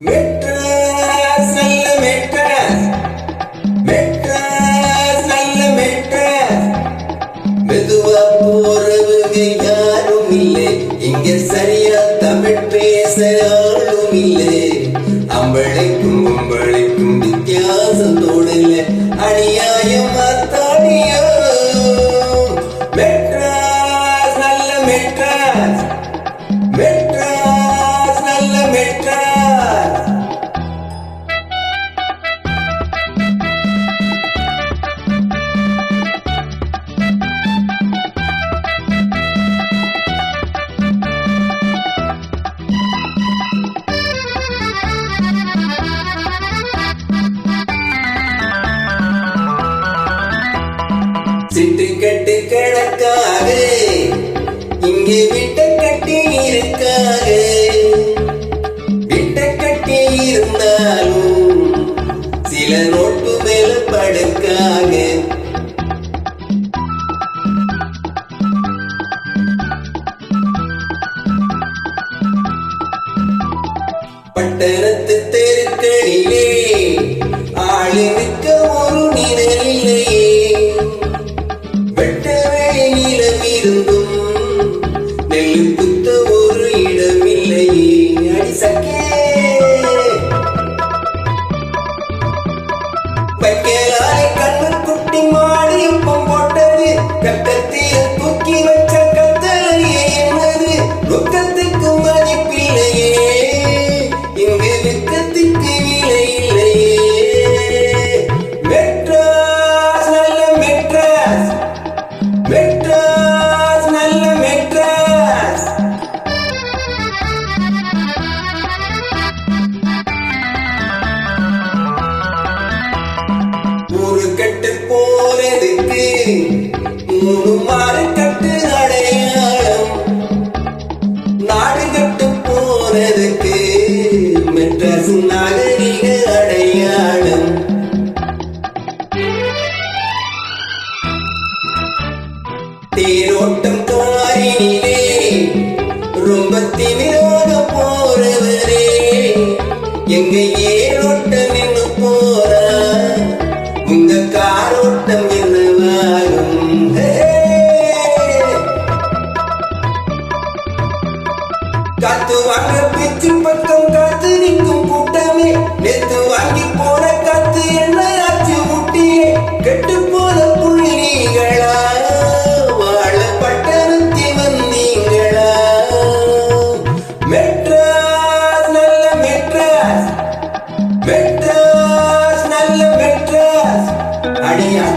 மெட்ராஸ் நல்ல மெட்ராஸ், மெட்ராஸ் நல்ல மெட்ராஸ். மெதுவா போறவங்க யாரும் இல்லை, இங்க சரியா தமிழ் பேச ஆளும் இல்லை. அம்பளைக்கும் பொம்பளைக்கும் வித்தியாசம் தோடல, அநியாயம் அத்தாடியோ. மெட்ராஸ் நல்ல மெட்ராஸ், மெட்ராஸ் நல்ல மெட்ராஸ். சிட்டு கட்டு கணக்காக இங்கே விட்ட கட்டி இருக்காக. விட்ட கட்டி இருந்தாலும் சில நோட்டு மேல படுக்காக. பட்டணத்து தெருக்களிலே ஆளுமிக்க ஒரு நிழலில்லையே. வெட்ட வெளியிலம் இருந்தும் நெல்லு குத்த ஒரு இடமில்லையே. அடிசக்கே வைக்கலாய் கண்ணு குட்டி மாடு எப்பம் போட்டது. கட்டத்தில் தூக்கி வச்ச கத்தலையே என்னது. ரொக்கத்துக்கு மதிப்பில்லையே, இங்கு விக்கத்துக்கு விலை இல்லையே. மெட்ராஸ் நல்ல மெட்ராஸ், மெட்ராஸ் நல்ல மெட்ராஸ். ஒரு கட்டு போறதுக்கு மூணு மாறு கட்டு அடையாளம். நாடு கட்டு போறதுக்கு மெட்ராஸ் நாகரிக அடையாளம். தேரோட்டம் காரினிலே ரொம்ப திமிரோட போறவரே. எங்க ஏரோட்டம் நின்று போறா, உங்க காரோட்டம் என்னவாகும்? காத்து வாங்க பிச்சு பக்கம் காத்து நிற்கும் கூட்டமே. நேத்து வாங்கி போன காத்து என்ன ஆச்சு முட்டியே. கெட்டு போன புள்ளிகளா, வாழ பட்டணத்தி வந்தீங்களா. மெட்ராஸ் நல்ல மெட்ராஸ், மெட்ராஸ் நல்ல மெட்ராஸ். அடியா